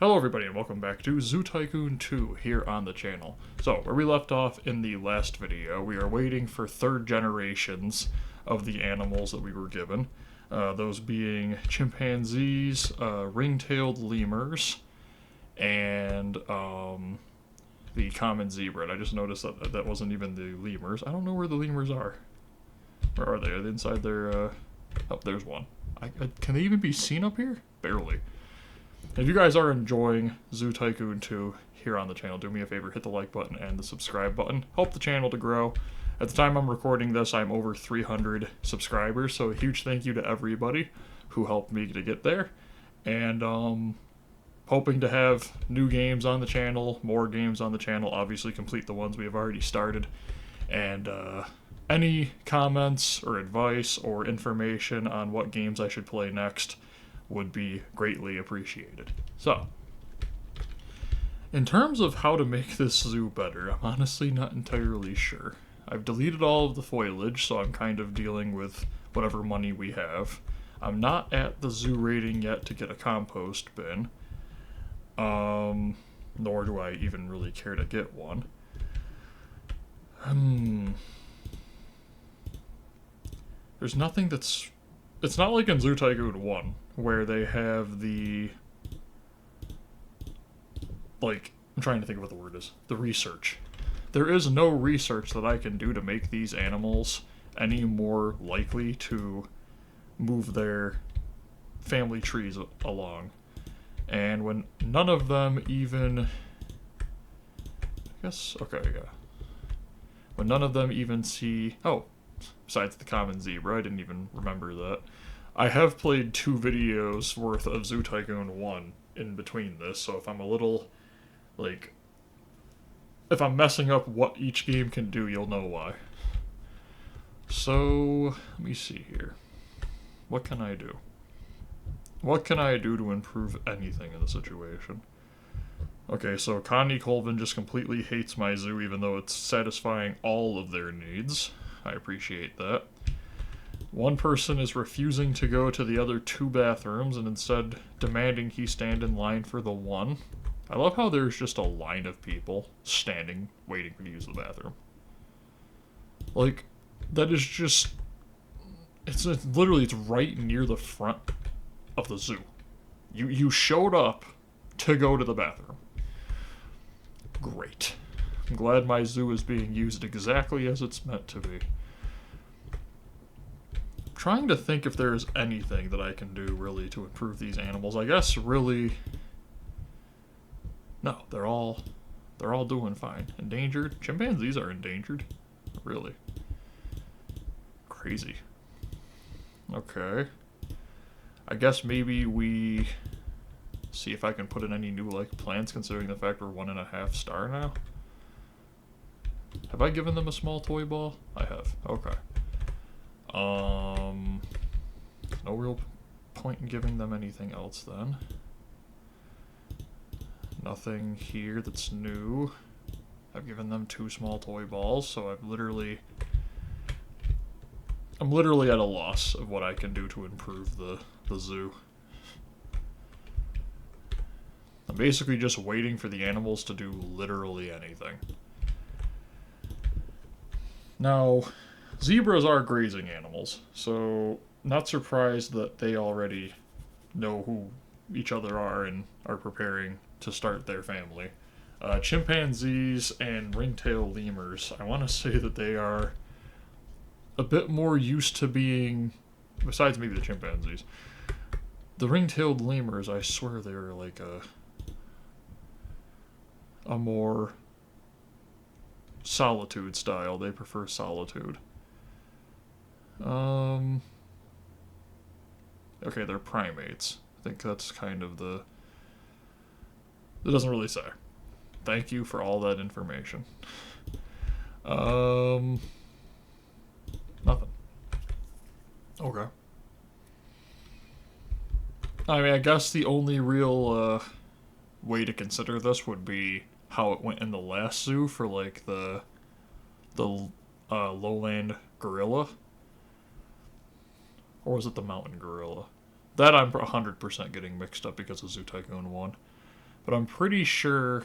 Hello everybody and welcome back to Zoo Tycoon 2 here on the channel. So, where we left off in the last video, we are waiting for third generations of the animals that we were given. Those being chimpanzees, ring-tailed lemurs, and the common zebra. And I just noticed that that wasn't even the lemurs. I don't know where the lemurs are. Where are they? Are they inside their... Oh, there's one. Can they even be seen up here? Barely. If you guys are enjoying Zoo Tycoon 2 here on the channel, do me a favor, hit the like button and the subscribe button. Help the channel to grow. At the time I'm recording this, I'm over 300 subscribers, so a huge thank you to everybody who helped me to get there. And hoping to have new games on the channel, more games on the channel, obviously complete the ones we have already started. And any comments or advice or information on what games I should play next would be greatly appreciated. So, in terms of how to make this zoo better, I'm honestly not entirely sure. I've deleted all of the foliage, so I'm kind of dealing with whatever money we have. I'm not at the zoo rating yet to get a compost bin. Nor do I even really care to get one. There's nothing that's... It's not like in Zoo Tycoon 1, where they have the... Like, I'm trying to think of what the word is. The research. There is no research that I can do to make these animals any more likely to move their family trees along. And when none of them even... I guess, okay, yeah. When none of them even see... Oh, besides the common zebra, I didn't even remember that. I have played 2 videos worth of Zoo Tycoon 1 in between this, so if I'm a little, like... If I'm messing up what each game can do, you'll know why. So, let me see here. What can I do? What can I do to improve anything in the situation? Okay, so Connie Colvin just completely hates my zoo, even though it's satisfying all of their needs. I appreciate that. One person is refusing to go to the other 2 bathrooms and instead demanding he stand in line for the one. I love how there's just a line of people standing, waiting to use the bathroom. Like, that is just... It's literally, it's right near the front of the zoo. You showed up to go to the bathroom. Great. I'm glad my zoo is being used exactly as it's meant to be. I'm trying to think if there's anything that I can do, really, to improve these animals. I guess, really... No, they're all doing fine. Endangered? Chimpanzees are endangered? Really? Crazy. Okay. I guess maybe we... see if I can put in any new, like, plants, considering the fact we're 1.5 star now. Have I given them a small toy ball? I have. Okay. No real point in giving them anything else then. Nothing here that's new. I've given them 2 small toy balls, so I'm literally at a loss of what I can do to improve the zoo. I'm basically just waiting for the animals to do literally anything. Now, zebras are grazing animals, so not surprised that they already know who each other are and are preparing to start their family. Chimpanzees and ring-tailed lemurs, I want to say that they are a bit more used to being, besides maybe the chimpanzees, the ring-tailed lemurs, I swear they're like a more solitude style. They prefer solitude. Okay, they're primates. I think that's kind of the... It doesn't really say. Thank you for all that information. Nothing. Okay. I mean, I guess the only real way to consider this would be how it went in the last zoo for, like, the lowland gorilla. Or was it the mountain gorilla? That I'm 100% getting mixed up because of Zoo Tycoon 1. But I'm pretty sure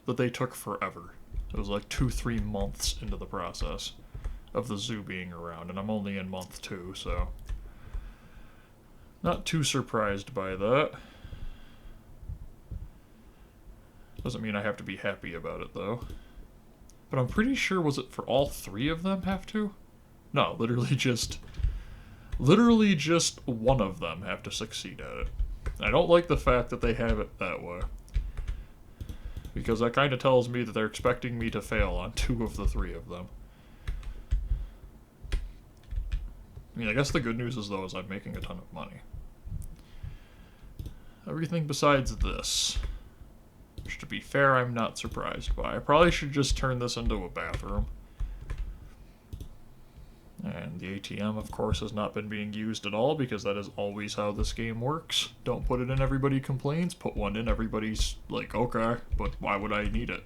that they took forever. It was like 2-3 months into the process of the zoo being around, and I'm only in month 2, so not too surprised by that. Doesn't mean I have to be happy about it, though. But I'm pretty sure, was it for all 3 of them have to? No, literally just one of them have to succeed at it. I don't like the fact that they have it that way, because that kind of tells me that they're expecting me to fail on 2 of the 3 of them. I mean, I guess the good news is, though, is I'm making a ton of money. Everything besides this, which, to be fair, I'm not surprised by. I probably should just turn this into a bathroom. And the ATM, of course, has not been being used at all, because that is always how this game works. Don't put it in, everybody complains. Put one in, everybody's like, okay, but why would I need it?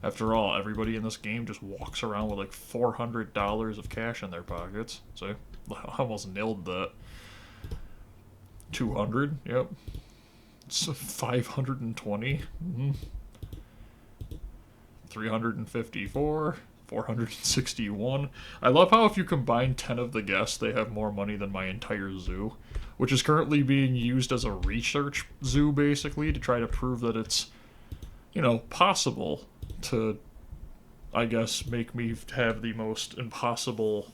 After all, everybody in this game just walks around with like $400 of cash in their pockets. So I almost nailed that. 200, yep. It's 520. 354. 461. I love how if you combine 10 of the guests, they have more money than my entire zoo, which is currently being used as a research zoo, basically, to try to prove that it's, you know, possible to, I guess, make me have the most impossible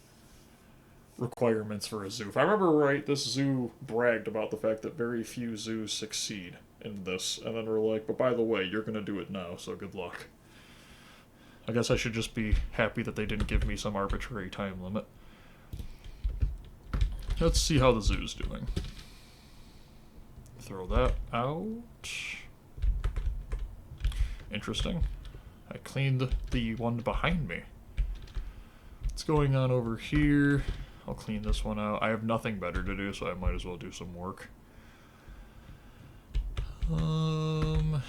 requirements for a zoo. If I remember right, this zoo bragged about the fact that very few zoos succeed in this, and then we're like, but by the way, you're gonna do it now, so good luck. I guess I should just be happy that they didn't give me some arbitrary time limit. Let's see how the zoo's doing. Throw that out. Interesting. I cleaned the one behind me. What's going on over here? I'll clean this one out. I have nothing better to do, so I might as well do some work. Let's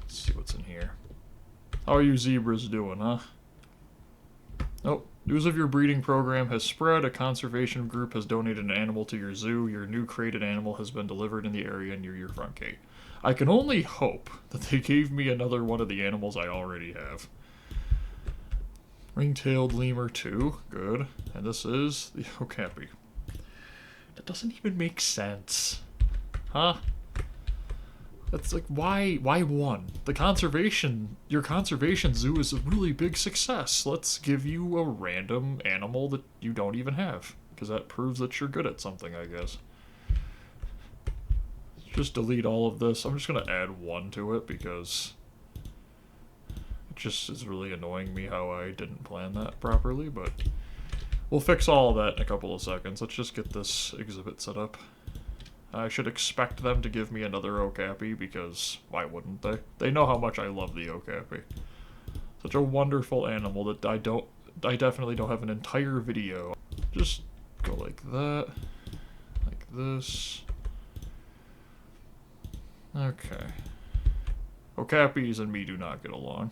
see what's in here. How are you zebras doing, huh? Oh, news of your breeding program has spread. A conservation group has donated an animal to your zoo. Your new created animal has been delivered in the area near your front gate. I can only hope that they gave me another one of the animals I already have. Ring-tailed lemur 2, good. And this is the okapi. That doesn't even make sense. Huh? That's like, why one? Your conservation zoo is a really big success. Let's give you a random animal that you don't even have, because that proves that you're good at something, I guess. Just delete all of this. I'm just gonna add 1 to it, because it just is really annoying me how I didn't plan that properly, but we'll fix all of that in a couple of seconds. Let's just get this exhibit set up. I should expect them to give me another okapi, because why wouldn't they? They know how much I love the okapi. Such a wonderful animal that I definitely don't have an entire video. Just go like that, like this. Okay. Okapis and me do not get along.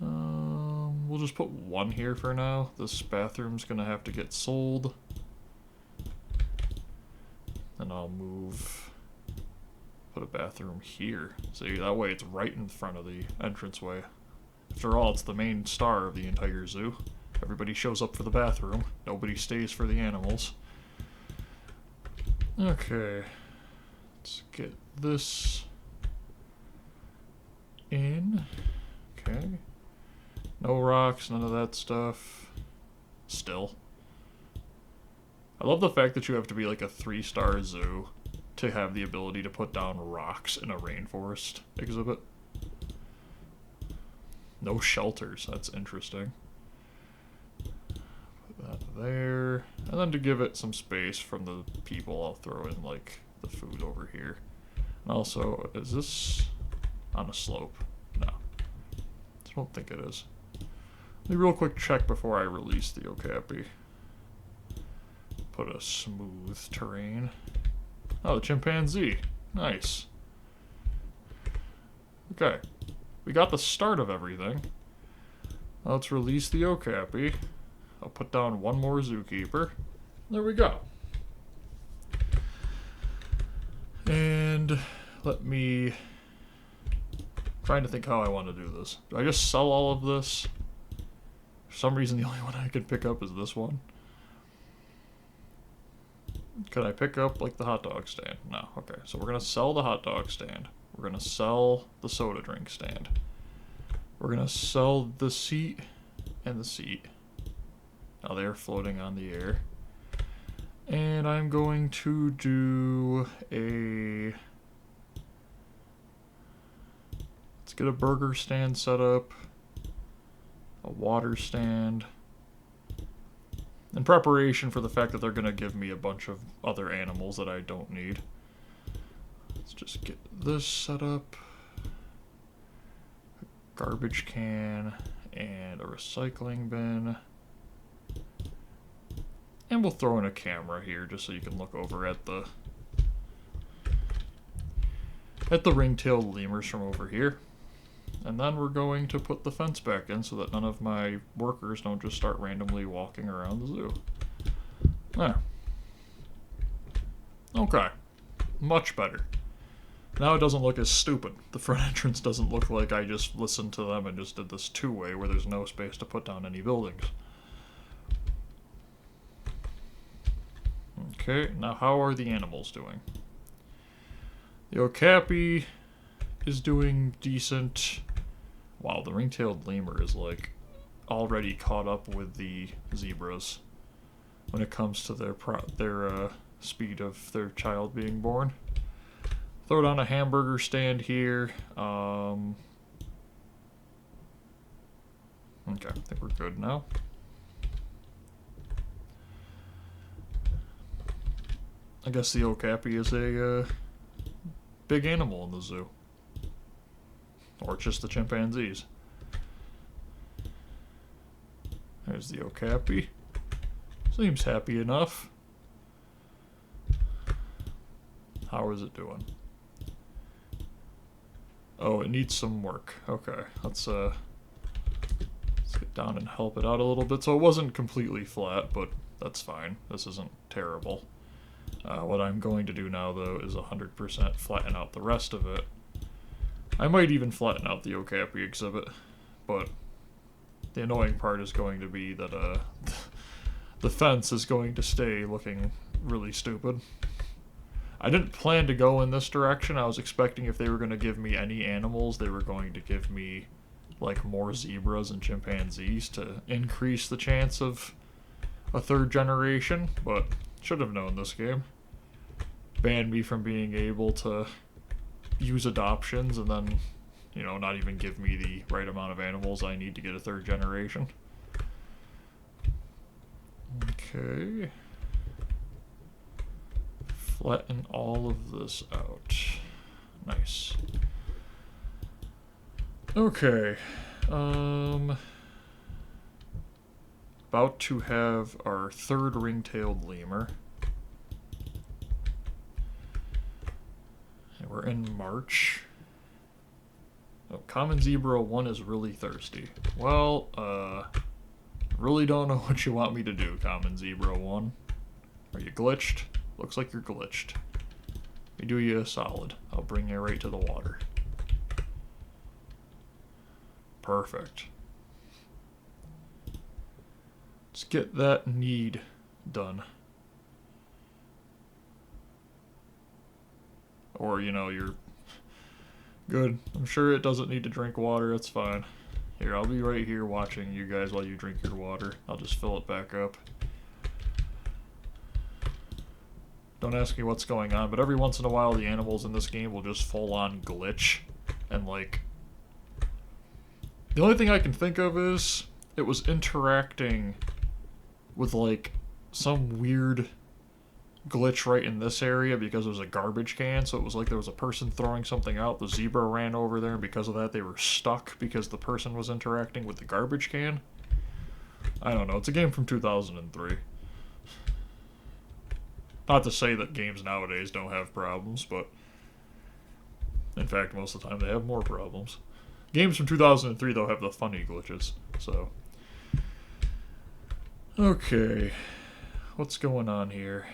We'll just put 1 here for now. This bathroom's gonna have to get sold. And I'll put a bathroom here. See, that way it's right in front of the entranceway. After all, it's the main star of the entire zoo. Everybody shows up for the bathroom. Nobody stays for the animals. Okay. Let's get this in. Okay. No rocks, none of that stuff. Still. I love the fact that you have to be like a 3-star zoo to have the ability to put down rocks in a rainforest exhibit. No shelters, that's interesting. Put that there. And then to give it some space from the people, I'll throw in like the food over here. And also, is this on a slope? No. I don't think it is. Let me real quick check before I release the okapi. Put a smooth terrain. Oh, the chimpanzee. Nice. Okay. We got the start of everything. Let's release the okapi. I'll put down 1 more zookeeper. There we go. And let me... trying to think how I want to do this. Do I just sell all of this? For some reason, the only one I can pick up is this one. Could I pick up, like, the hot dog stand? No. Okay, so we're going to sell the hot dog stand. We're going to sell the soda drink stand. We're going to sell the seat and the seat. Now they're floating on the air. And I'm going to do a... let's get a burger stand set up. A water stand. In preparation for the fact that they're going to give me a bunch of other animals that I don't need. Let's just get this set up. A garbage can and a recycling bin. And we'll throw in a camera here just so you can look over at the ring-tailed lemurs from over here. And then we're going to put the fence back in so that none of my workers don't just start randomly walking around the zoo. There. Okay. Much better. Now it doesn't look as stupid. The front entrance doesn't look like I just listened to them and just did this two-way where there's no space to put down any buildings. Okay, now how are the animals doing? The okapi is doing decent. Wow, the ring-tailed lemur is like already caught up with the zebras when it comes to their speed of their child being born. Throw down a hamburger stand here. Okay, I think we're good now. I guess the okapi is a big animal in the zoo. Or just the chimpanzees. There's the okapi. Seems happy enough. How is it doing? Oh, it needs some work. Okay, let's get down and help it out a little bit. So it wasn't completely flat, but that's fine. This isn't terrible. What I'm going to do now, though, is 100% flatten out the rest of it. I might even flatten out the okapi exhibit, but the annoying part is going to be that the fence is going to stay looking really stupid. I didn't plan to go in this direction. I was expecting if they were going to give me any animals, they were going to give me like more zebras and chimpanzees to increase the chance of a third generation, but should have known this game. Banned me from being able to use adoptions and then, you know, not even give me the right amount of animals I need to get a third generation. Okay. Flatten all of this out. Nice. Okay. About to have our third ring-tailed lemur. And we're in March. Oh, Common Zebra 1 is really thirsty. Well, really don't know what you want me to do, Common Zebra 1. Are you glitched? Looks like you're glitched. Let me do you a solid. I'll bring you right to the water. Perfect. Let's get that need done. Or, you know, you're good. I'm sure it doesn't need to drink water. It's fine. Here, I'll be right here watching you guys while you drink your water. I'll just fill it back up. Don't ask me what's going on, but every once in a while the animals in this game will just full-on glitch. And, like, the only thing I can think of is it was interacting with, like, some weird glitch right in this area because it was a garbage can, so it was like there was a person throwing something out, the zebra ran over there, and because of that they were stuck because the person was interacting with the garbage can. I don't know, it's a game from 2003. Not to say that games nowadays don't have problems, but in fact most of the time they have more problems. Games from 2003 though have the funny glitches, so. Okay, what's going on here?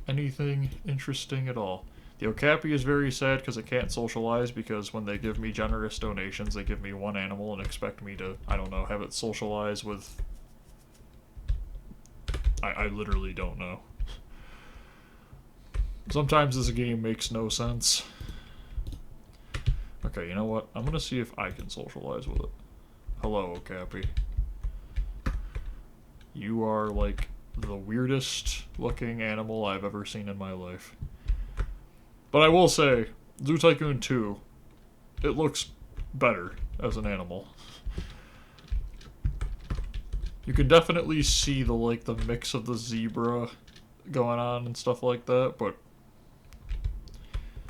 Anything interesting at all? The Okapi is very sad because it can't socialize, because when they give me generous donations, they give me one animal and expect me to, I don't know, have it socialize with... I literally don't know. Sometimes this game makes no sense. Okay, you know what? I'm gonna see if I can socialize with it. Hello, Okapi. You are, like, the weirdest looking animal I've ever seen in my life. But I will say, Zoo Tycoon 2, it looks better as an animal. You can definitely see the, like, the mix of the zebra going on and stuff like that, but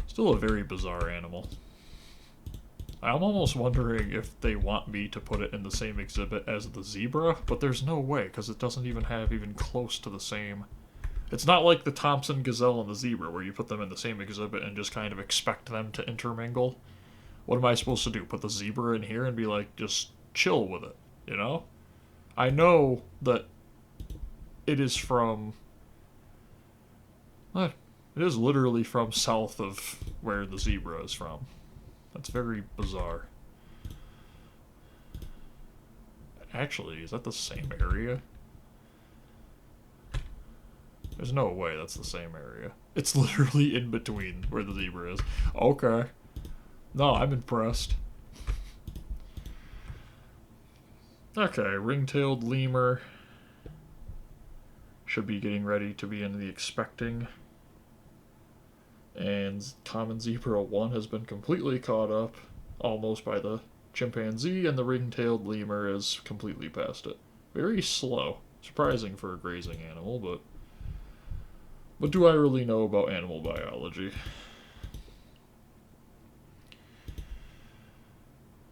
still a very bizarre animal. I'm almost wondering if they want me to put it in the same exhibit as the zebra, but there's no way, because it doesn't even have even close to the same... It's not like the Thompson gazelle and the zebra, where you put them in the same exhibit and just kind of expect them to intermingle. What am I supposed to do? Put the zebra in here and be like, just chill with it, you know? I know that it is from... What? It is literally from south of where the zebra is from. That's very bizarre. Actually, is that the same area? There's no way that's the same area. It's literally in between where the zebra is. Okay. No, I'm impressed. Okay, ring-tailed lemur. Should be getting ready to be in the expecting. And common zebra 1 has been completely caught up, almost by the chimpanzee, and the ring-tailed lemur is completely past it. Very slow. Surprising for a grazing animal, but... What do I really know about animal biology?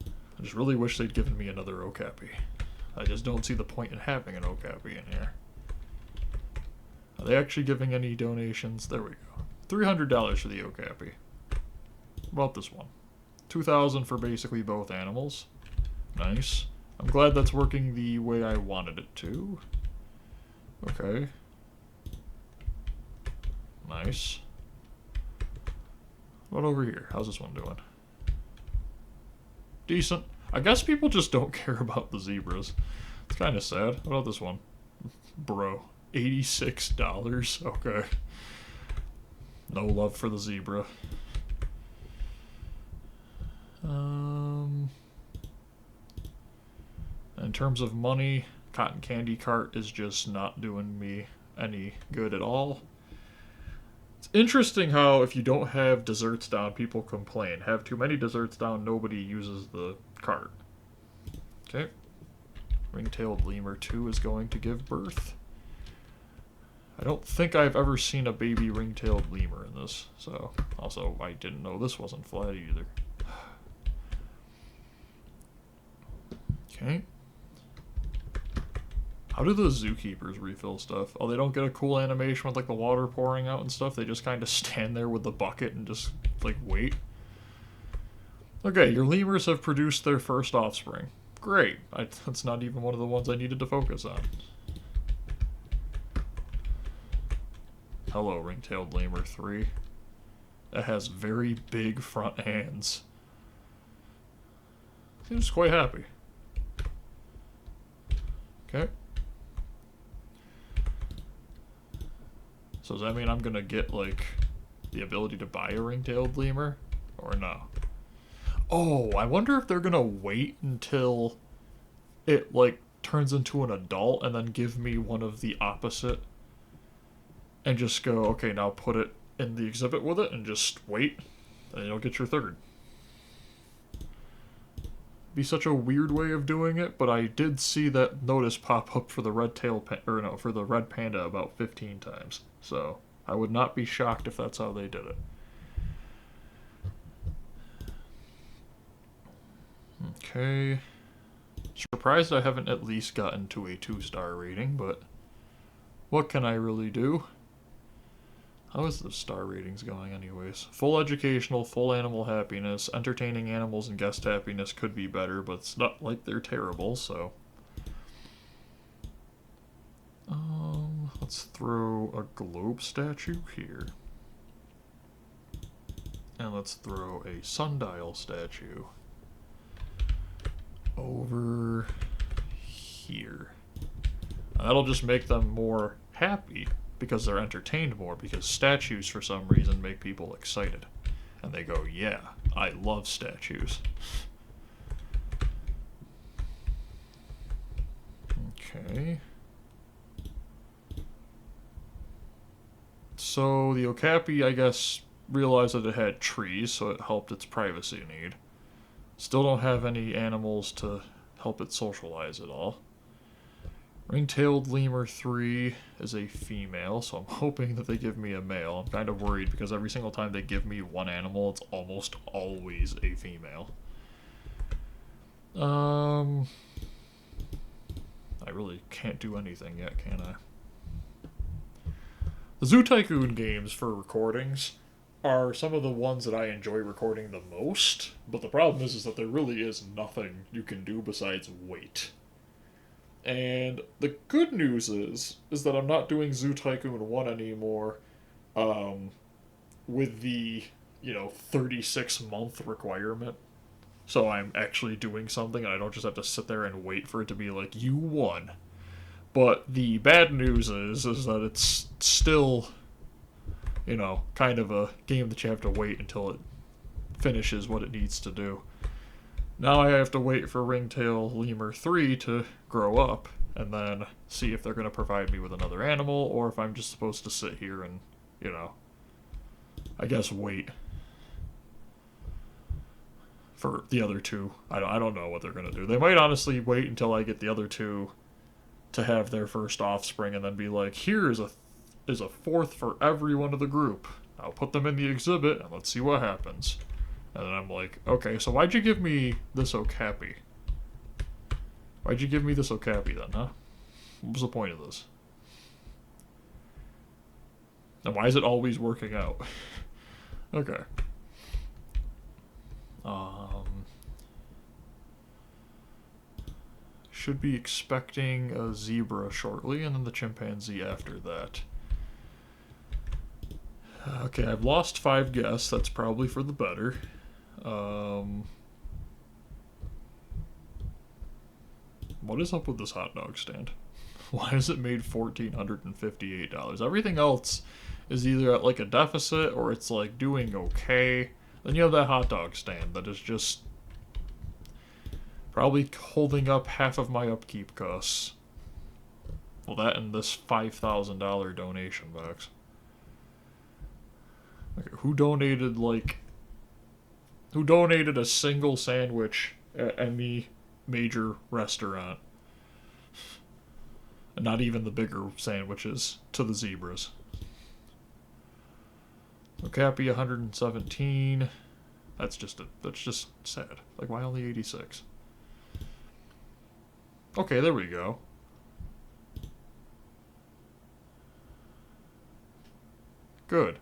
I just really wish they'd given me another Okapi. I just don't see the point in having an Okapi in here. Are they actually giving any donations? There we go. $300 for the Okapi. About this one. $2,000 for basically both animals. Nice. I'm glad that's working the way I wanted it to. Okay. Nice. What over here? How's this one doing? Decent. I guess people just don't care about the zebras. It's kind of sad. What about this one? Bro. $86. Okay. No love for the zebra. In terms of money, cotton candy cart is just not doing me any good at all. It's interesting how if you don't have desserts down, people complain. Have too many desserts down, nobody uses the cart. Okay. Ring-tailed lemur 2 is going to give birth. I don't think I've ever seen a baby ring-tailed lemur in this, so... Also, I didn't know this wasn't flat either. Okay. How do the zookeepers refill stuff? Oh, they don't get a cool animation with, like, the water pouring out and stuff? They just kind of stand there with the bucket and just, like, wait? Okay, your lemurs have produced their first offspring. Great. That's not even one of the ones I needed to focus on. Hello, ring-tailed lemur 3. It has very big front hands. Seems quite happy. Okay. So does that mean I'm gonna get, like, the ability to buy a ring-tailed lemur? Or no? Oh, I wonder if they're gonna wait until it, like, turns into an adult and then give me one of the opposite and just go, okay, now put it in the exhibit with it and just wait, and you'll get your third. Be such a weird way of doing it, but I did see that notice pop up for the for the red panda about 15 times. So I would not be shocked if that's how they did it. Okay. Surprised I haven't at least gotten to a 2-star rating, but what can I really do? How is the star ratings going anyways? Full educational, full animal happiness, entertaining animals and guest happiness could be better, but it's not like they're terrible, so... let's throw a globe statue here. And let's throw a sundial statue over here. That'll just make them more happy because they're entertained more, because statues for some reason make people excited. And they go, yeah, I love statues. Okay. So the Okapi, I guess, realized that it had trees, so it helped its privacy need. Still don't have any animals to help it socialize at all. Ring-tailed lemur 3 is a female, so I'm hoping that they give me a male. I'm kind of worried because every single time they give me one animal, it's almost always a female. I really can't do anything yet, can I? The Zoo Tycoon games for recordings are some of the ones that I enjoy recording the most, but the problem is that there really is nothing you can do besides wait. And the good news is that I'm not doing Zoo Tycoon 1 anymore with the, 36-month requirement. So I'm actually doing something and I don't just have to sit there and wait for it to be like, you won. But the bad news is that it's still, kind of a game that you have to wait until it finishes what it needs to do. Now I have to wait for Ringtail Lemur 3 to grow up, and then see if they're going to provide me with another animal, or if I'm just supposed to sit here and, I guess wait for the other two. I don't know what they're going to do. They might honestly wait until I get the other two to have their first offspring, and then be like, here is a fourth for every one of the group. I'll put them in the exhibit, and let's see what happens. And then I'm like, okay, so why'd you give me this Okapi? Why'd you give me this Okapi then, huh? What was the point of this? And why is it always working out? Okay. Should be expecting a zebra shortly, and then the chimpanzee after that. Okay, I've lost 5 guests. That's probably for the better. What is up with this hot dog stand? Why is it made $1,458? Everything else is either at like a deficit or it's like doing okay. Then you have that hot dog stand that is just probably holding up half of my upkeep costs. Well, that and this $5,000 donation box. Okay, who donated a single sandwich at any major restaurant? And not even the bigger sandwiches to the zebras. Okapi 117. That's just sad. Like, why only 86? Okay, there we go. Good.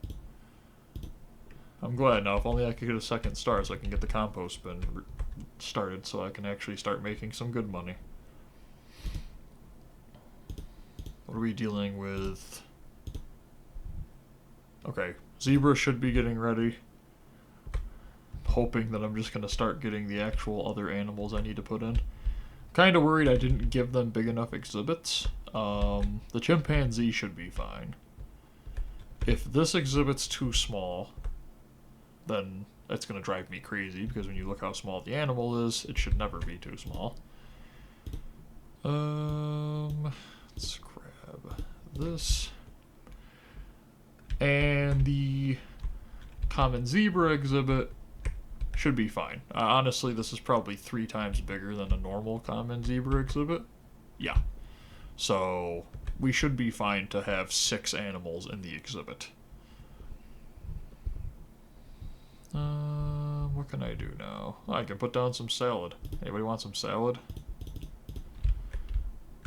I'm glad now. If only I could get a second star so I can get the compost bin started so I can actually start making some good money. What are we dealing with? Okay, zebra should be getting ready. Hoping that I'm just going to start getting the actual other animals I need to put in. Kind of worried I didn't give them big enough exhibits. The chimpanzee should be fine. If this exhibit's too small, then it's going to drive me crazy, because when you look how small the animal is, it should never be too small. Let's grab this. And the common zebra exhibit should be fine. Honestly, this is probably 3 times bigger than a normal common zebra exhibit. Yeah. So we should be fine to have 6 animals in the exhibit. What can I do now? I can put down some salad. Anybody want some salad?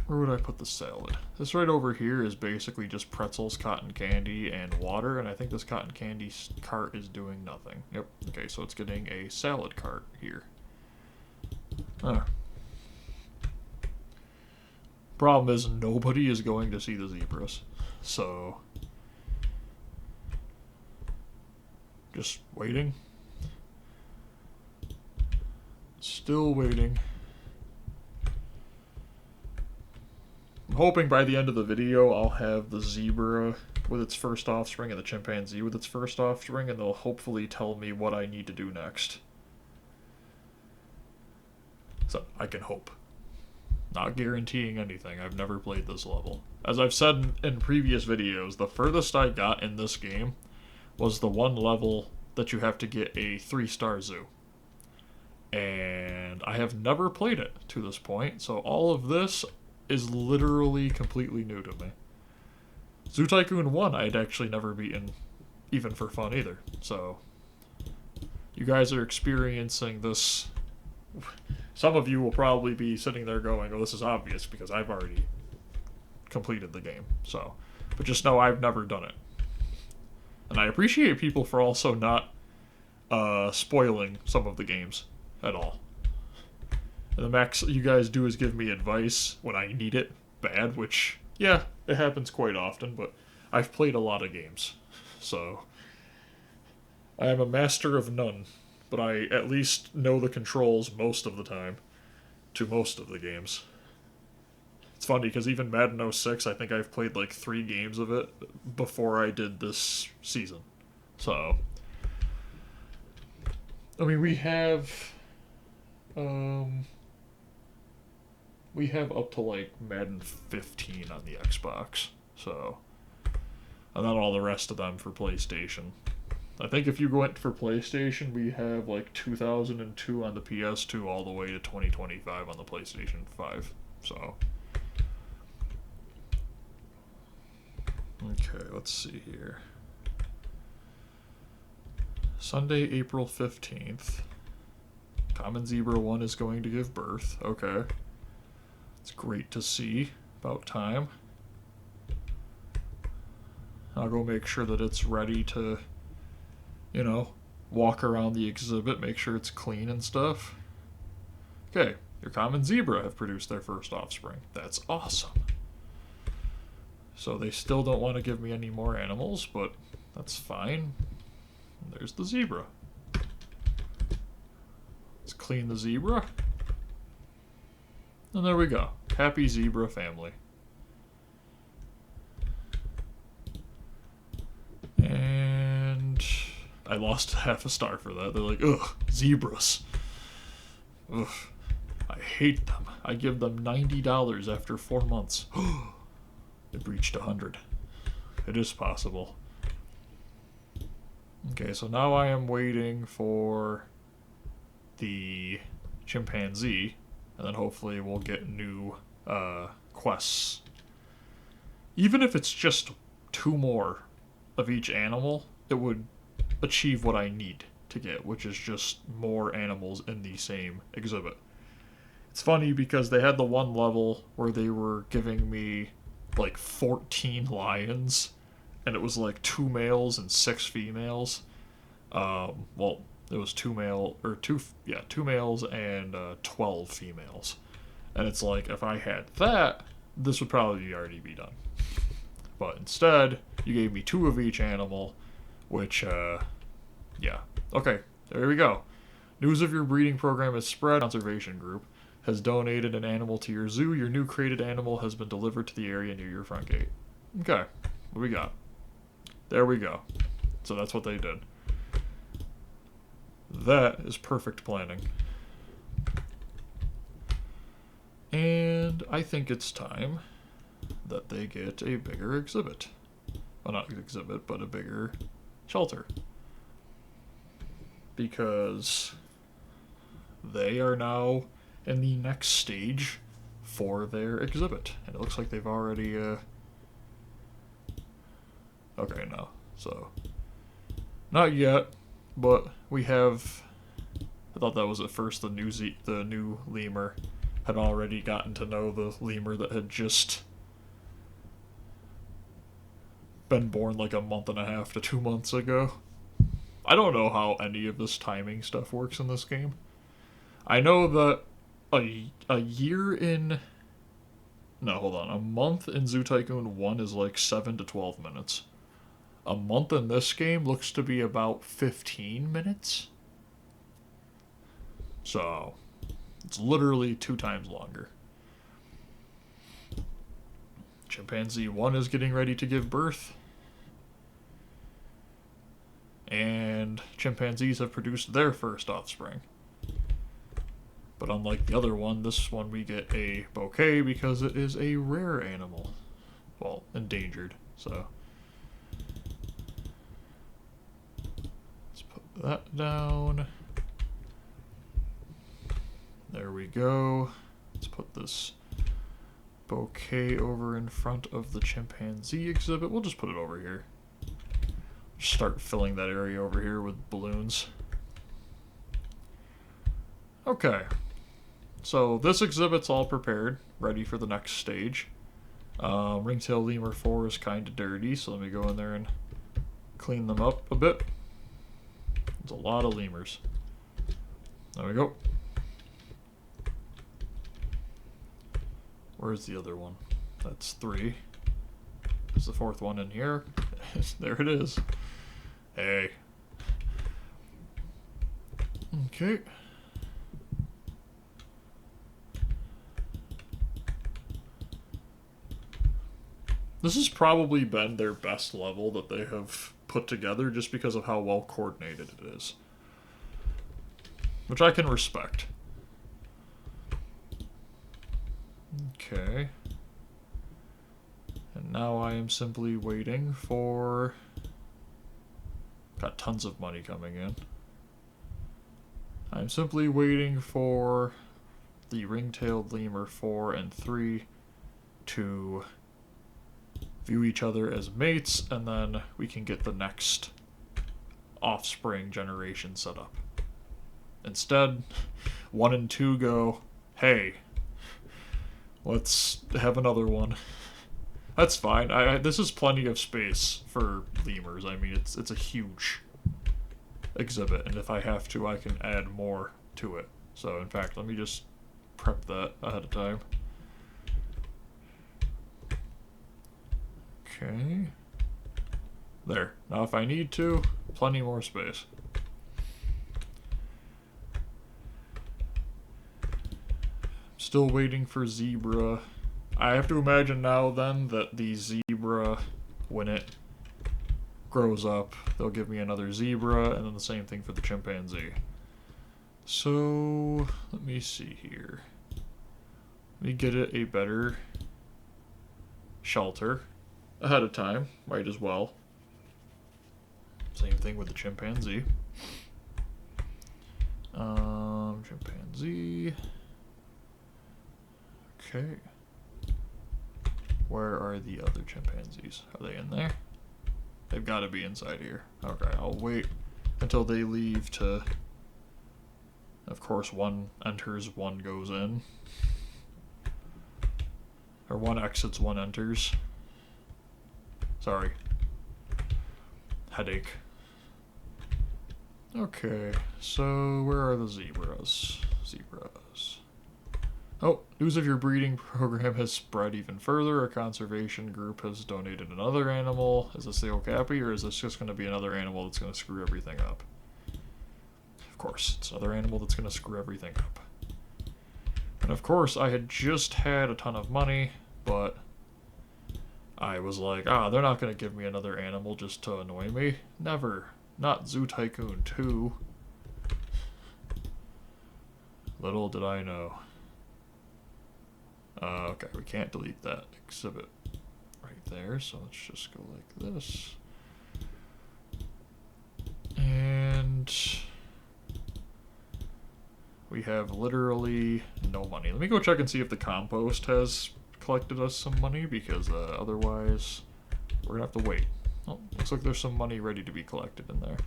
Where would I put the salad? This right over here is basically just pretzels, cotton candy, and water, and I think this cotton candy cart is doing nothing. Yep. Okay, so it's getting a salad cart here. Problem is, nobody is going to see the zebras. So Just waiting. Still waiting. I'm hoping by the end of the video I'll have the zebra with its first offspring and the chimpanzee with its first offspring, and they'll hopefully tell me what I need to do next. So, I can hope. Not guaranteeing anything, I've never played this level. As I've said in previous videos, the furthest I got in this game was the one level that you have to get a 3-star zoo. And I have never played it to this point, so all of this is literally completely new to me. Zoo Tycoon 1 I'd actually never beaten, even for fun either, so you guys are experiencing this. Some of you will probably be sitting there going, oh, this is obvious because I've already completed the game, so. But just know I've never done it. And I appreciate people for also not spoiling some of the games at all. And the max you guys do is give me advice when I need it bad, which, yeah, it happens quite often, but I've played a lot of games, so I am a master of none, but I at least know the controls most of the time to most of the games. It's funny, because even Madden 06, I think I've played like 3 games of it before I did this season. So, I mean, we have up to like Madden 15 on the Xbox, so, and then all the rest of them for PlayStation. I think if you went for PlayStation, we have like 2002 on the PS2 all the way to 2025 on the PlayStation 5, so. Okay, let's see here. Sunday, April 15th. Common Zebra 1 is going to give birth. Okay. It's great to see. About time. I'll go make sure that it's ready to, you know, walk around the exhibit, make sure it's clean and stuff. Okay, your Common Zebra have produced their first offspring. That's awesome. So they still don't want to give me any more animals, but that's fine. There's the zebra. Let's clean the zebra. And there we go. Happy zebra family. And I lost half a star for that. They're like, ugh, zebras. Ugh, I hate them. I give them $90 after 4 months. It breached 100. It is possible. Okay, so now I am waiting for the chimpanzee, and then hopefully we'll get new quests. Even if it's just 2 more of each animal, it would achieve what I need to get, which is just more animals in the same exhibit. It's funny because they had the one level where they were giving me like 14 lions, and it was like 2 males and 6 females. Well, it was 2 males and 12 females. And it's like, if I had that, this would probably already be done. But instead, you gave me 2 of each animal, which, yeah. Okay, there we go. News of your breeding program is spread. Conservation group has donated an animal to your zoo. Your new created animal has been delivered to the area near your front gate. Okay, what do we got? There we go. So that's what they did. That is perfect planning. And I think it's time that they get a bigger exhibit. Well, not exhibit, but a bigger shelter. Because they are now in the next stage for their exhibit. And it looks like they've already, okay, no. So, not yet, but we have, I thought that was at first the new lemur had already gotten to know the lemur that had just been born like a month and a half to 2 months ago. I don't know how any of this timing stuff works in this game. I know that a month in Zoo Tycoon 1 is like 7 to 12 minutes. A month in this game looks to be about 15 minutes. So, it's literally 2 times longer. Chimpanzee 1 is getting ready to give birth. And chimpanzees have produced their first offspring. But unlike the other one, this one we get a bouquet because it is a rare animal. Well, endangered, so. Let's put that down. There we go. Let's put this bouquet over in front of the chimpanzee exhibit. We'll just put it over here. Start filling that area over here with balloons. Okay. So this exhibit's all prepared, ready for the next stage. Ringtail Lemur 4 is kind of dirty, so let me go in there and clean them up a bit. There's a lot of lemurs. There we go. Where's the other one? That's 3. There's the 4th one in here. There it is. Hey. Okay. This has probably been their best level that they have put together just because of how well coordinated it is. Which I can respect. Okay. And now I am simply waiting for... Got tons of money coming in. I'm simply waiting for the ring-tailed lemur 4 and 3 to view each other as mates, and then we can get the next offspring generation set up. Instead, 1 and 2 go, hey, let's have another one. That's fine. This is plenty of space for lemurs. I mean, it's a huge exhibit, and if I have to, I can add more to it. So, in fact, let me just prep that ahead of time. Okay. There. Now, if I need to, plenty more space. Still waiting for zebra. I have to imagine now then that the zebra, when it grows up, they'll give me another zebra, and then the same thing for the chimpanzee. So, let me see here. Let me get it a better shelter ahead of time, might as well. Same thing with the chimpanzee. Chimpanzee. Okay. Where are the other chimpanzees? Are they in there? They've got to be inside here. Okay, I'll wait until they leave to... Of course, 1 enters, 1 goes in. Or 1 exits, 1 enters. Sorry. Headache. Okay, so where are the zebras? Zebras. Oh, news of your breeding program has spread even further. A conservation group has donated another animal. Is this the okapi, or is this just going to be another animal that's going to screw everything up? Of course, it's another animal that's going to screw everything up. And of course, I had just had a ton of money, but I was like, they're not going to give me another animal just to annoy me. Never. Not Zoo Tycoon 2. Little did I know. Okay, we can't delete that exhibit right there, so let's just go like this. And we have literally no money. Let me go check and see if the compost has collected us some money, because otherwise we're gonna have to wait. Oh, looks like there's some money ready to be collected in there.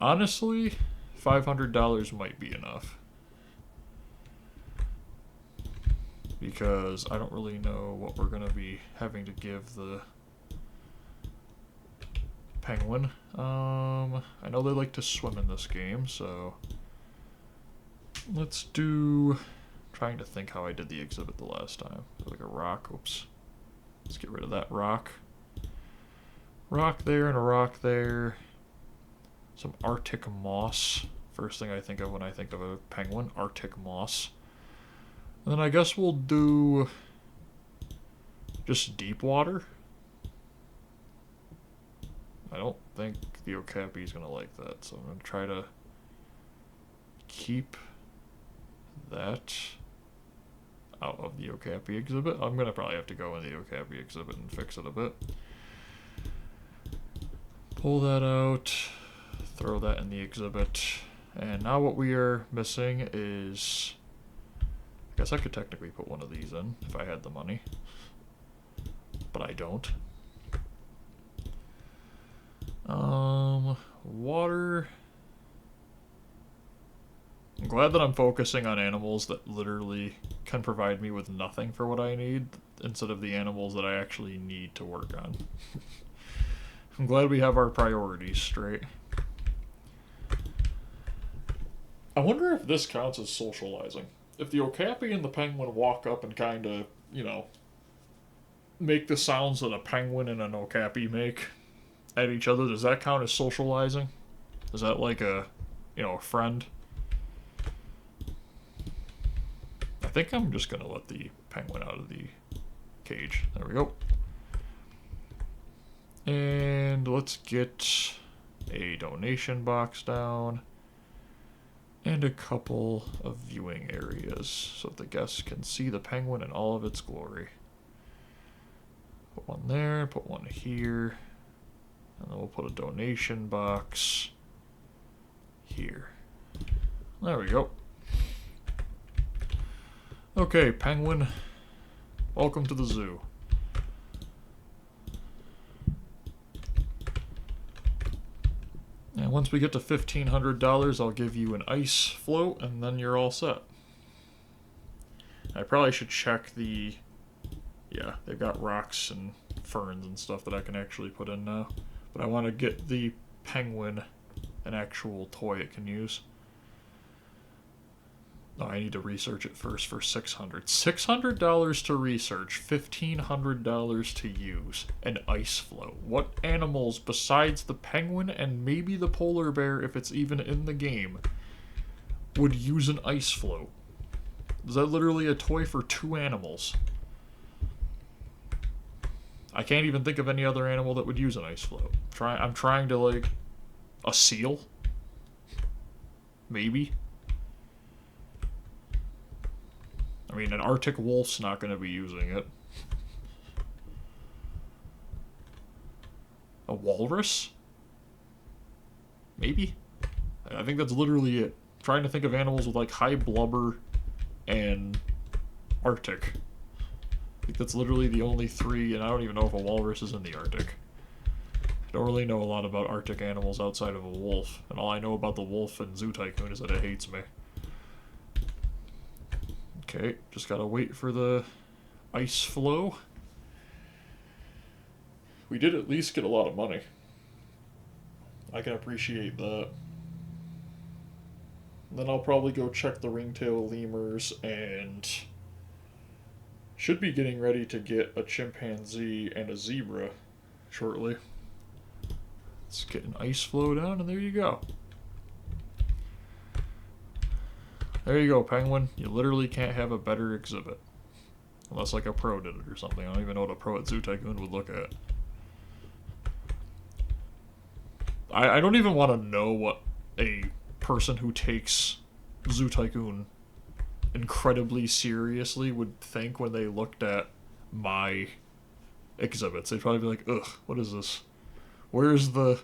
Honestly, $500 might be enough. Because I don't really know what we're going to be having to give the penguin. I know they like to swim in this game, so let's do... Trying to think how I did the exhibit the last time. Like a rock, oops. Let's get rid of that rock. Rock there and a rock there. Some Arctic moss. First thing I think of when I think of a penguin, Arctic moss. And then I guess we'll do just deep water. I don't think the okapi is going to like that, so I'm going to try to keep that out of the okapi exhibit. I'm going to probably have to go in the okapi exhibit and fix it a bit. Pull that out, throw that in the exhibit, and now what we are missing is, I guess I could technically put one of these in if I had the money, but I don't. Water. I'm glad that I'm focusing on animals that literally can provide me with nothing for what I need, instead of the animals that I actually need to work on. I'm glad we have our priorities straight. I wonder if this counts as socializing. If the okapi and the penguin walk up and kind of, you know, make the sounds that a penguin and an okapi make at each other, does that count as socializing? Is that like a, you know, a friend? I think I'm just going to let the penguin out of the cage. There we go. And let's get a donation box down and a couple of viewing areas so that the guests can see the penguin in all of its glory. Put one there, put one here, and then we'll put a donation box here. There we go. Okay, penguin, welcome to the zoo. And once we get to $1,500, I'll give you an ice float, and then you're all set. I probably should check the... Yeah, they've got rocks and ferns and stuff that I can actually put in now. But I want to get the penguin an actual toy it can use. Oh, I need to research it first for $600. $600 to research, $1,500 to use an ice float. What animals besides the penguin and maybe the polar bear, if it's even in the game, would use an ice float? Is that literally a toy for 2 animals? I can't even think of any other animal that would use an ice float. I'm trying to, like, a seal? Maybe? I mean, an Arctic wolf's not going to be using it. A walrus? Maybe? I think that's literally it. I'm trying to think of animals with, like, high blubber and Arctic. I think that's literally the only 3, and I don't even know if a walrus is in the Arctic. I don't really know a lot about Arctic animals outside of a wolf, and all I know about the wolf in Zoo Tycoon is that it hates me. Okay, just gotta wait for the ice flow. We did at least get a lot of money. I can appreciate that. Then I'll probably go check the ringtail lemurs and should be getting ready to get a chimpanzee and a zebra shortly. Let's get an ice flow down, and there you go. There you go, penguin. You literally can't have a better exhibit. Unless like a pro did it or something. I don't even know what a pro at Zoo Tycoon would look at. I don't even want to know what a person who takes Zoo Tycoon incredibly seriously would think when they looked at my exhibits. They'd probably be like, ugh, what is this? Where's the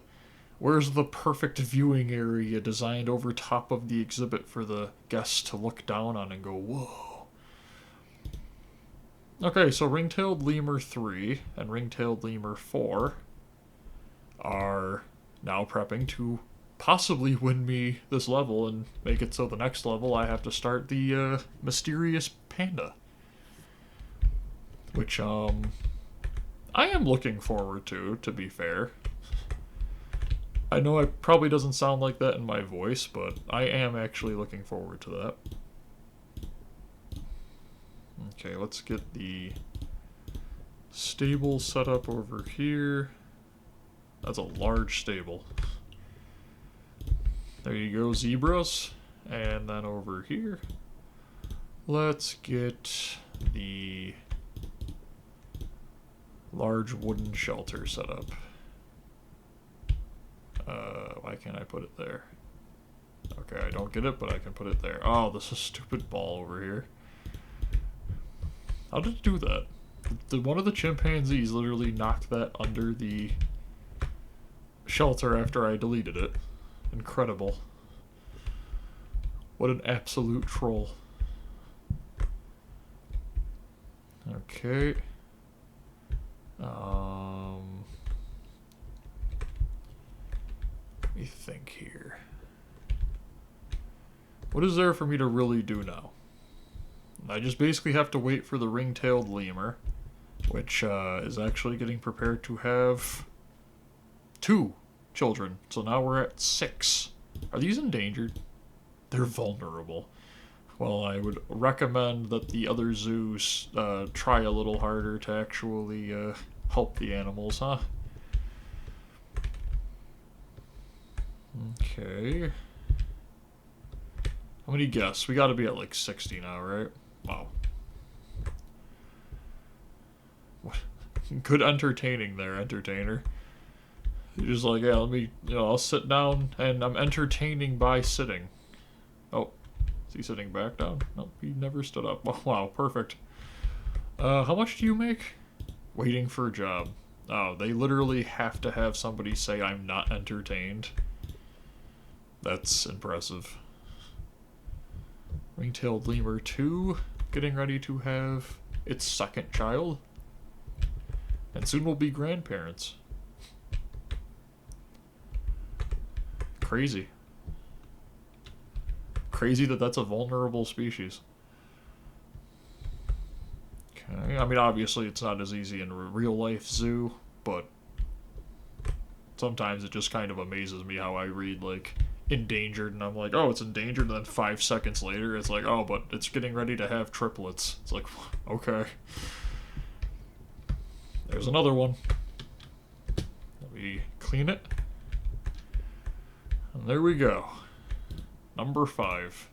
perfect viewing area designed over top of the exhibit for the guests to look down on and go, whoa. Okay, so ring-tailed lemur 3 and ring-tailed lemur 4 are now prepping to possibly win me this level and make it so the next level I have to start the mysterious panda. Which, I am looking forward to be fair. I know it probably doesn't sound like that in my voice, but I am actually looking forward to that. Okay, let's get the Stable set up over here. That's a large stable. There you go, zebras. And then over here, let's get the large wooden shelter set up. Why can't I put it there? Okay, I don't get it, but I can put it there. Oh, this is a stupid ball over here. How did it do that? One of the chimpanzees literally knocked that under the shelter after I deleted it. Incredible. What an absolute troll. Okay. Let me think here. What is there for me to really do now? I just basically have to wait for the ring-tailed lemur, which is actually getting prepared to have 2 children. So now we're at 6. Are these endangered? They're vulnerable. Well, I would recommend that the other zoos try a little harder to actually help the animals, huh? Okay. How many guests? We gotta be at like 60 now, right? Wow. What? Good entertaining there, entertainer. You're just like, yeah, let me, I'll sit down and I'm entertaining by sitting. Oh, is he sitting back down? Nope, he never stood up. Oh, wow, perfect. How much do you make? Waiting for a job. Oh, they literally have to have somebody say I'm not entertained. That's impressive. Ring-tailed lemur 2, getting ready to have its 2nd child. And soon we'll be grandparents. Crazy. Crazy that that's a vulnerable species. Okay, I mean, obviously it's not as easy in a real-life zoo, but sometimes it just kind of amazes me how I read, like, endangered, and I'm like, oh, it's endangered, and then 5 seconds later, it's like, oh, but it's getting ready to have triplets. It's like, okay. There's another one. Let me clean it. And there we go. Number 5.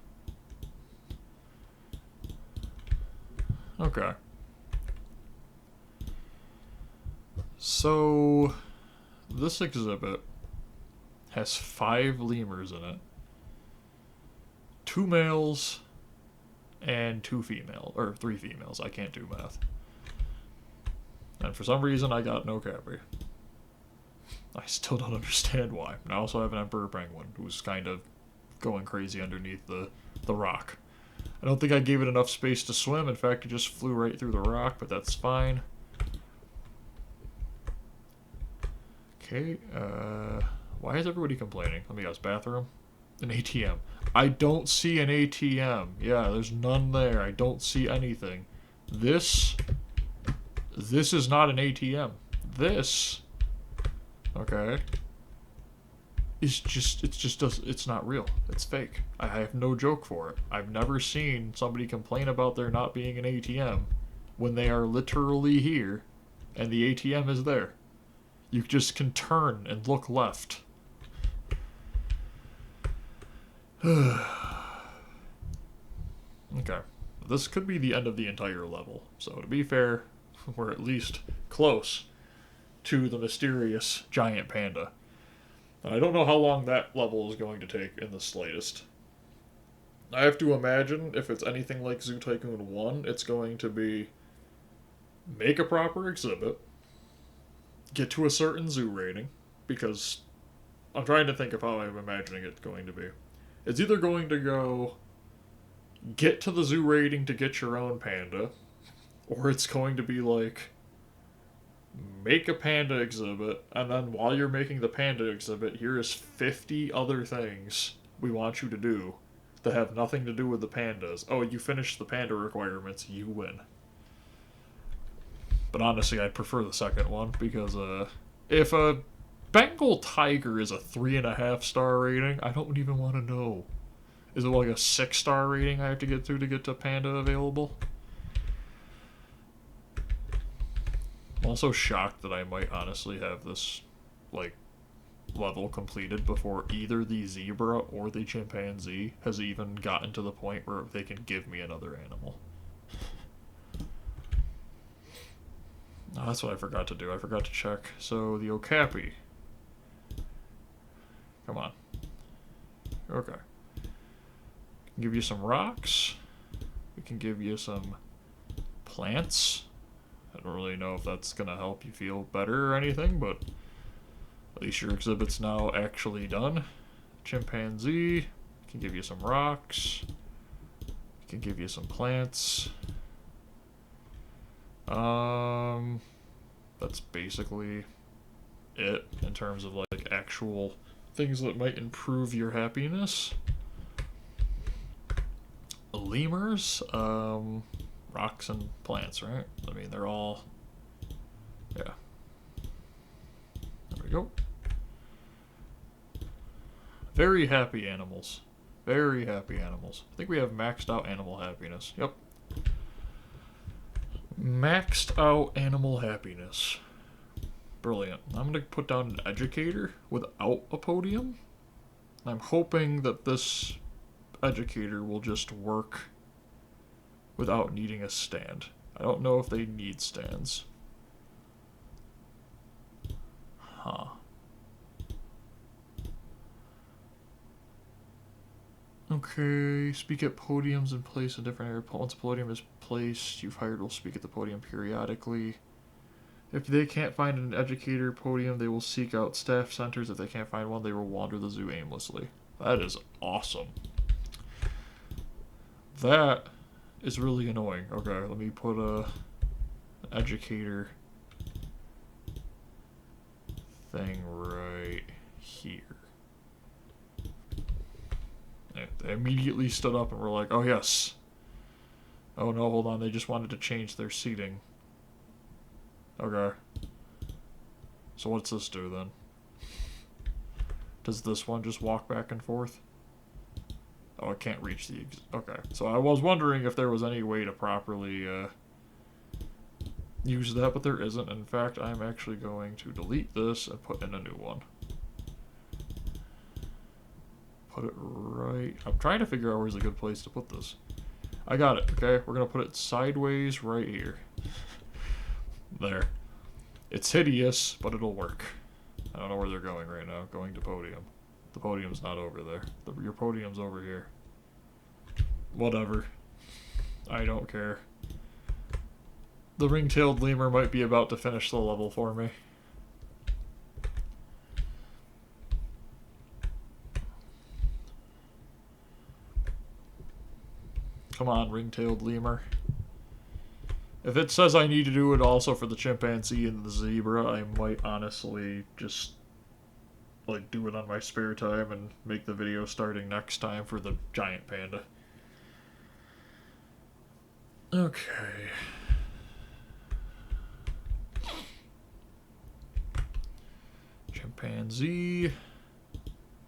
Okay. So, this exhibit has 5 lemurs in it. 2 males and 2 females, or 3 females. I can't do math. And for some reason, I got no cappy. I still don't understand why. And I also have an emperor penguin who's kind of going crazy underneath the rock. I don't think I gave it enough space to swim. In fact, it just flew right through the rock, but that's fine. Okay, why is everybody complaining? Let me guess, bathroom? An ATM. I don't see an ATM. Yeah, there's none there. I don't see anything. This is not an ATM. This, okay, it's not real. It's fake. I have no joke for it. I've never seen somebody complain about there not being an ATM when they are literally here and the ATM is there. You just can turn and look left. Okay. This could be the end of the entire level. So to be fair, we're at least close to the mysterious giant panda. And I don't know how long that level is going to take in the slightest. I have to imagine if it's anything like Zoo Tycoon 1, it's going to be make a proper exhibit, get to a certain zoo rating, because I'm trying to think of how I'm imagining it going to be. It's either going to go get to the zoo rating to get your own panda, or it's going to be like make a panda exhibit, and then while you're making the panda exhibit, here is 50 other things we want you to do that have nothing to do with the pandas. Oh, you finished the panda requirements, you win. But honestly, I'd prefer the second one, because if a Bengal tiger is a 3.5-star rating, I don't even want to know. Is it like a 6-star rating I have to get through to get to panda available? I'm also shocked that I might honestly have this, like, level completed before either the zebra or the chimpanzee has even gotten to the point where they can give me another animal. Oh, that's what I forgot to do. I forgot to check. So the okapi. Come on. Okay. Give you some rocks. We can give you some plants. I don't really know if that's going to help you feel better or anything, but at least your exhibit's now actually done. Chimpanzee. Can give you some rocks. Can give you some plants. That's basically it in terms of like actual things that might improve your happiness. Lemurs, rocks and plants, right? I mean, they're all, yeah. There we go. Very happy animals. Very happy animals. I think we have maxed out animal happiness. Yep. Maxed out animal happiness. Brilliant. I'm going to put down an educator without a podium. I'm hoping that this educator will just work without needing a stand. I don't know if they need stands. Huh. Okay, speak at podiums and place in different areas. Once a podium is placed, you've hired will speak at the podium periodically. If they can't find an educator podium, they will seek out staff centers. If they can't find one, they will wander the zoo aimlessly. That is awesome. That is really annoying. Okay, let me put an educator thing right here. They immediately stood up and were like, oh yes. Oh no, hold on, they just wanted to change their seating. Okay. So what's this do then? Does this one just walk back and forth? Oh, I can't reach the... Okay. So I was wondering if there was any way to properly use that, but there isn't. In fact, I'm actually going to delete this and put in a new one. Put it right... I'm trying to figure out where's a good place to put this. I got it, okay? We're going to put it sideways right here. There. It's hideous, but it'll work. I don't know where they're going right now. Going to podium. The podium's not over there. Your podium's over here. Whatever. I don't care. The ring-tailed lemur might be about to finish the level for me. Come on, ring-tailed lemur. If it says I need to do it also for the chimpanzee and the zebra, I might honestly just like do it on my spare time and make the video starting next time for the giant panda. Okay. Chimpanzee.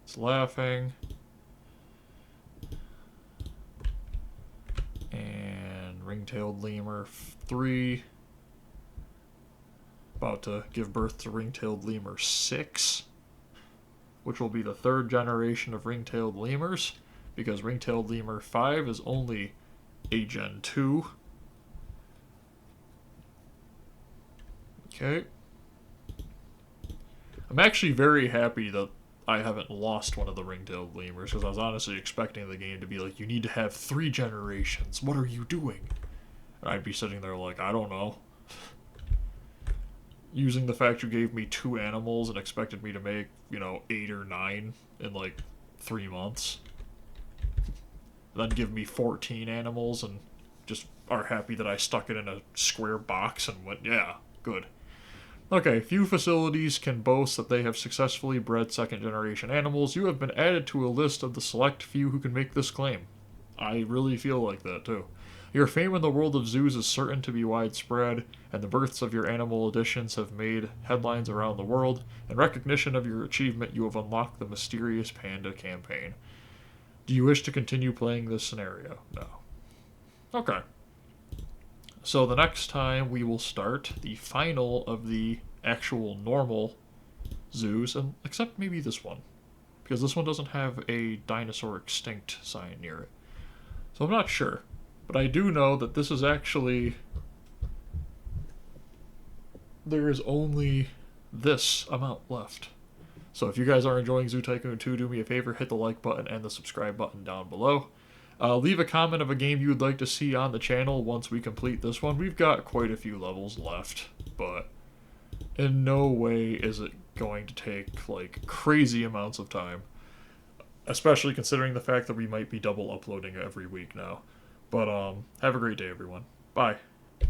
It's laughing. And ring-tailed lemur 3. About to give birth to ring-tailed lemur 6. Which will be the 3rd generation of ring-tailed lemurs, because ring-tailed lemur 5 is only a Gen 2. Okay. I'm actually very happy that I haven't lost one of the ring-tailed lemurs, because I was honestly expecting the game to be like, you need to have 3 generations. What are you doing? And I'd be sitting there like, I don't know. Using the fact you gave me 2 animals and expected me to make, 8 or 9 in like 3 months. Then give me 14 animals and just are happy that I stuck it in a square box and went, yeah, good. Okay, few facilities can boast that they have successfully bred 2nd generation animals. You have been added to a list of the select few who can make this claim. I really feel like that too. Your fame in the world of zoos is certain to be widespread, and the births of your animal additions have made headlines around the world. In recognition of your achievement, you have unlocked the Mysterious Panda campaign. Do you wish to continue playing this scenario? No. Okay. So the next time we will start the final of the actual normal zoos, and except maybe this one, because this one doesn't have a dinosaur extinct sign near it. So I'm not sure, but I do know that this is actually, there is only this amount left. So if you guys are enjoying Zoo Tycoon 2, do me a favor, hit the like button and the subscribe button down below. Leave a comment of a game you would like to see on the channel once we complete this one. We've got quite a few levels left, but in no way is it going to take like crazy amounts of time, especially considering the fact that we might be double uploading every week now. But have a great day, everyone. Bye.